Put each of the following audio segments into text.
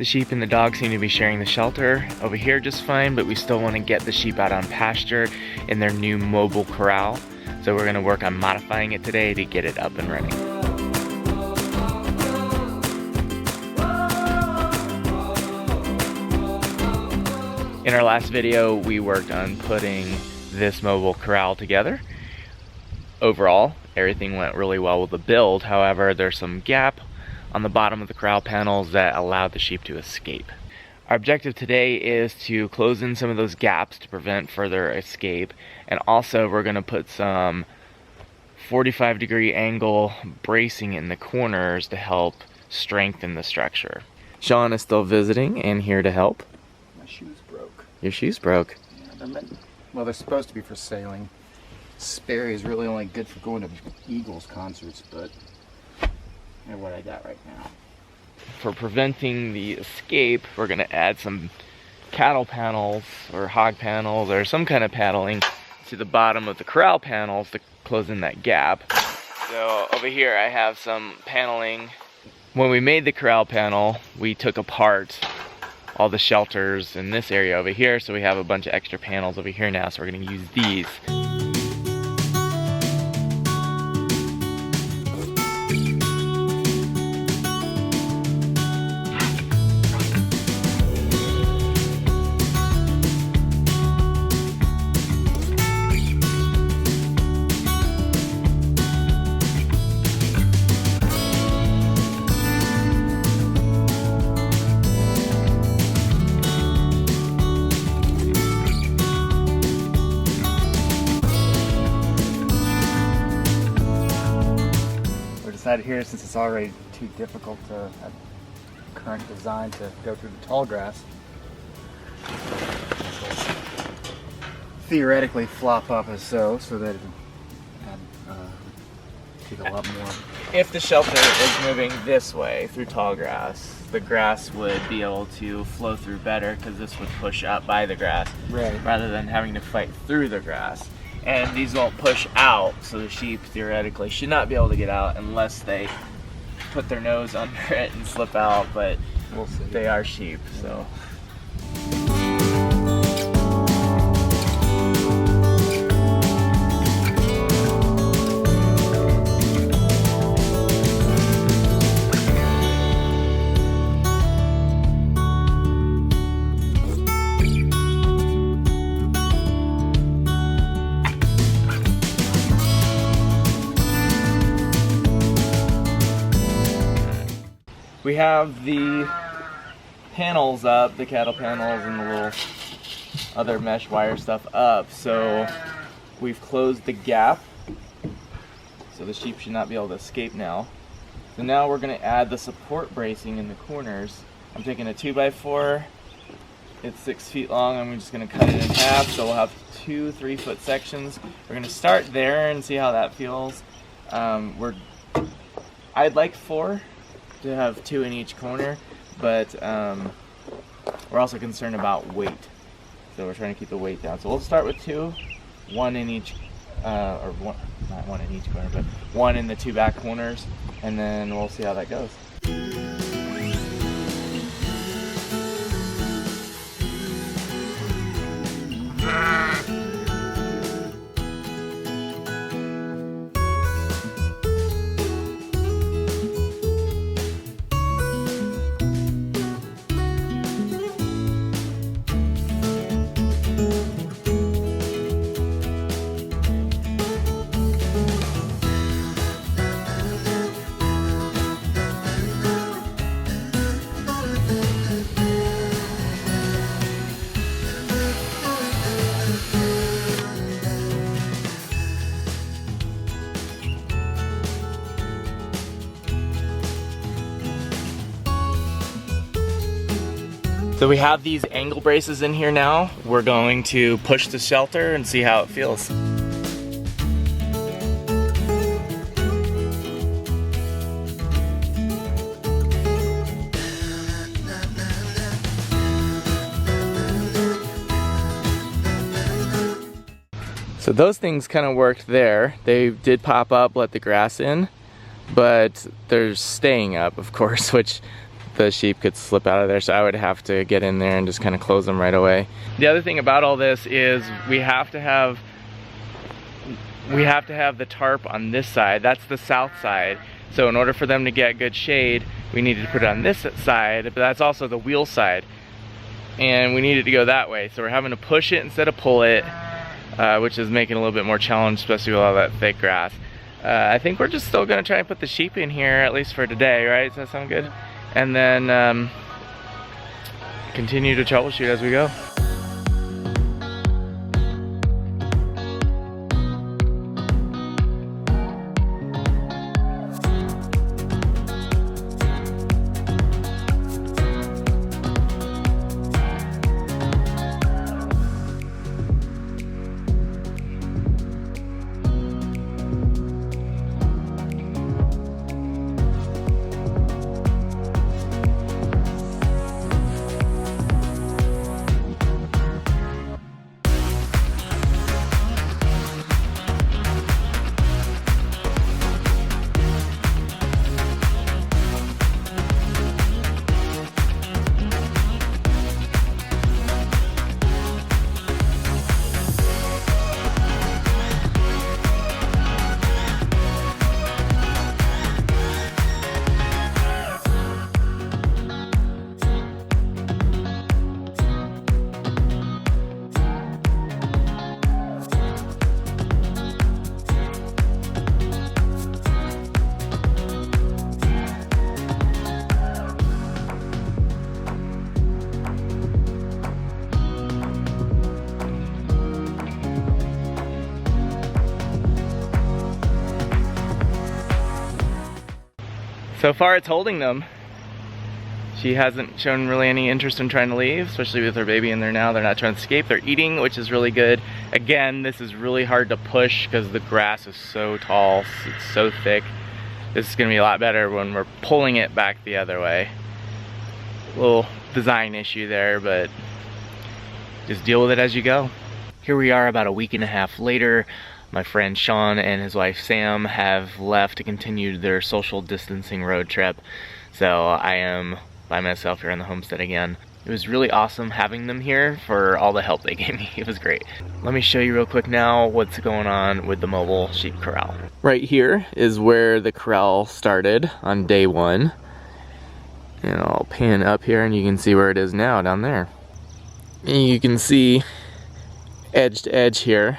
The sheep and the dogs seem to be sharing the shelter over here just fine, but we still want to get the sheep out on pasture in their new mobile corral. So we're going to work on modifying it today to get it up and running. In our last video, we worked on putting this mobile corral together. Overall, everything went really well with the build. However, there's some gap on the bottom of the corral panels that allowed the sheep to escape. Our objective today is to close in some of those gaps to prevent further escape, and also we're going to put some 45-degree angle bracing in the corners to help strengthen the structure. Sean is still visiting and here to help. My shoes broke. Your shoes broke? Yeah, well, they're supposed to be for sailing. Sperry is really only good for going to Eagles concerts, but they're what I got right now. For preventing the escape, we're going to add some cattle panels or hog panels or some kind of paneling to the bottom of the corral panels to close in that gap. So over here I have some paneling. When we made the corral panel, we took apart all the shelters in this area over here, so we have a bunch of extra panels over here now, so we're going to use these. Decided here, since it's already too difficult to have current design to go through the tall grass, theoretically flop up as so that it would take a lot more. If the shelter is moving this way through tall grass, the grass would be able to flow through better because this would push up by the grass, right, rather than having to fight through the grass. And these won't push out, so the sheep theoretically should not be able to get out unless they put their nose under it and slip out, but we'll see. They are sheep, so. We have the panels up, the cattle panels and the little other mesh wire stuff up, so we've closed the gap, so the sheep should not be able to escape now. So now we're going to add the support bracing in the corners. I'm taking a 2x4, it's 6 feet long, I'm just going to cut it in half, so we'll have 2 3-foot sections. We're going to start there and see how that feels. I'd like 4. To have 2 in each corner, but we're also concerned about weight, so we're trying to keep the weight down. So we'll start with 2, 1 in each, or one, not 1 in each corner, but 1 in the 2 back corners, and then we'll see how that goes. So we have these angle braces in here now. We're going to push the shelter and see how it feels. So those things kind of worked there. They did pop up, let the grass in, but they're staying up, of course, which the sheep could slip out of there, so I would have to get in there and just kind of close them right away. The other thing about all this is we have to have the tarp on this side. That's the south side. So in order for them to get good shade, we needed to put it on this side, but that's also the wheel side. And we needed to go that way. So we're having to push it instead of pull it, which is making it a little bit more challenge, especially with all that thick grass. I think we're just still gonna try and put the sheep in here, at least for today, right? Does that sound good? And then continue to troubleshoot as we go. So far it's holding them. She hasn't shown really any interest in trying to leave, especially with her baby in there now. They're not trying to escape. They're eating, which is really good. Again, this is really hard to push because the grass is so tall, it's so thick. This is gonna be a lot better when we're pulling it back the other way. Little design issue there, but just deal with it as you go. Here we are about a week and a half later. My friend Sean and his wife Sam have left to continue their social distancing road trip. So I am by myself here on the homestead again. It was really awesome having them here for all the help they gave me. It was great. Let me show you real quick now what's going on with the mobile sheep corral. Right here is where the corral started on day one. And I'll pan up here and you can see where it is now down there. And you can see edge to edge here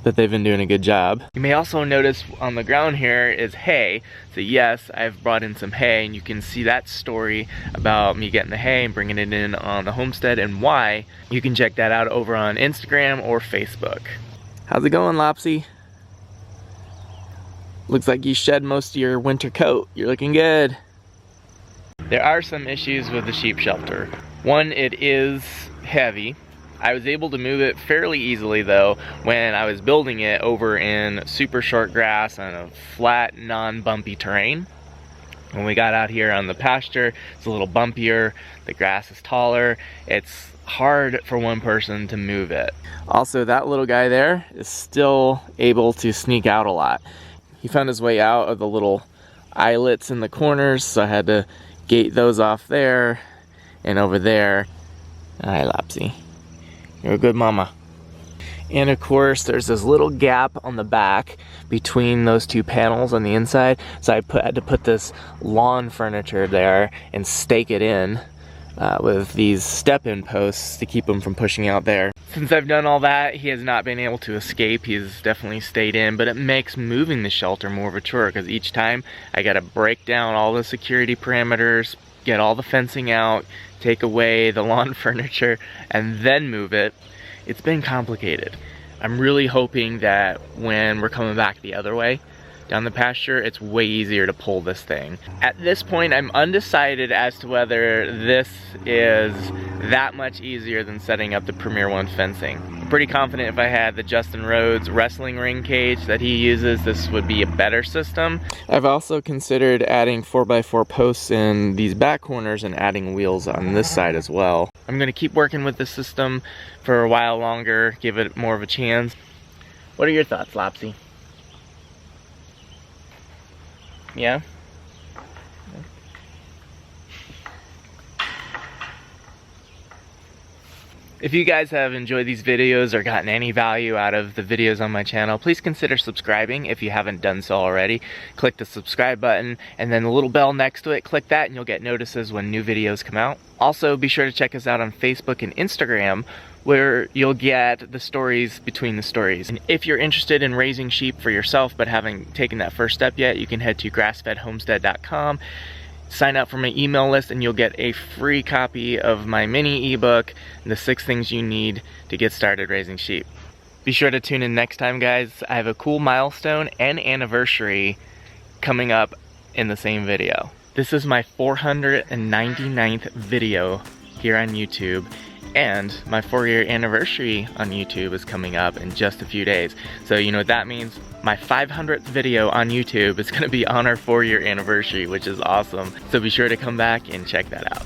that they've been doing a good job. You may also notice on the ground here is hay. So yes, I've brought in some hay, and you can see that story about me getting the hay and bringing it in on the homestead and why. You can check that out over on Instagram or Facebook. How's it going, Lopsy? Looks like you shed most of your winter coat. You're looking good. There are some issues with the sheep shelter. One, it is heavy. I was able to move it fairly easily though when I was building it over in super short grass on a flat, non-bumpy terrain. When we got out here on the pasture, it's a little bumpier, the grass is taller, it's hard for one person to move it. Also, that little guy there is still able to sneak out a lot. He found his way out of the little eyelets in the corners, so I had to gate those off there and over there. Hi, Lopsy. You're a good mama. And of course, there's this little gap on the back between those two panels on the inside. So I had to put this lawn furniture there and stake it in with these step-in posts to keep him from pushing out there. Since I've done all that, he has not been able to escape. He's definitely stayed in, but it makes moving the shelter more of a chore because each time I gotta break down all the security parameters, get all the fencing out, take away the lawn furniture, and then move it. It's been complicated. I'm really hoping that when we're coming back the other way down the pasture, it's way easier to pull this thing. At this point, I'm undecided as to whether this is that much easier than setting up the Premier One fencing. I'm pretty confident if I had the Justin Rhodes wrestling ring cage that he uses, this would be a better system. I've also considered adding 4x4 posts in these back corners and adding wheels on this side as well. I'm gonna keep working with this system for a while longer, give it more of a chance. What are your thoughts, Lopsy? If you guys have enjoyed these videos or gotten any value out of the videos on my channel, please consider subscribing if you haven't done so already. Click the subscribe button and then the little bell next to it, click that and you'll get notices when new videos come out. Also, be sure to check us out on Facebook and Instagram, where you'll get the stories between the stories. And if you're interested in raising sheep for yourself but haven't taken that first step yet, you can head to grassfedhomestead.com. Sign up for my email list and you'll get a free copy of my mini ebook, The 6 Things You Need to Get Started Raising Sheep. Be sure to tune in next time, guys. I have a cool milestone and anniversary coming up in the same video. This is my 499th video here on YouTube, and my 4-year anniversary on YouTube is coming up in just a few days. So you know what that means? My 500th video on YouTube is gonna be on our 4-year anniversary, which is awesome. So be sure to come back and check that out.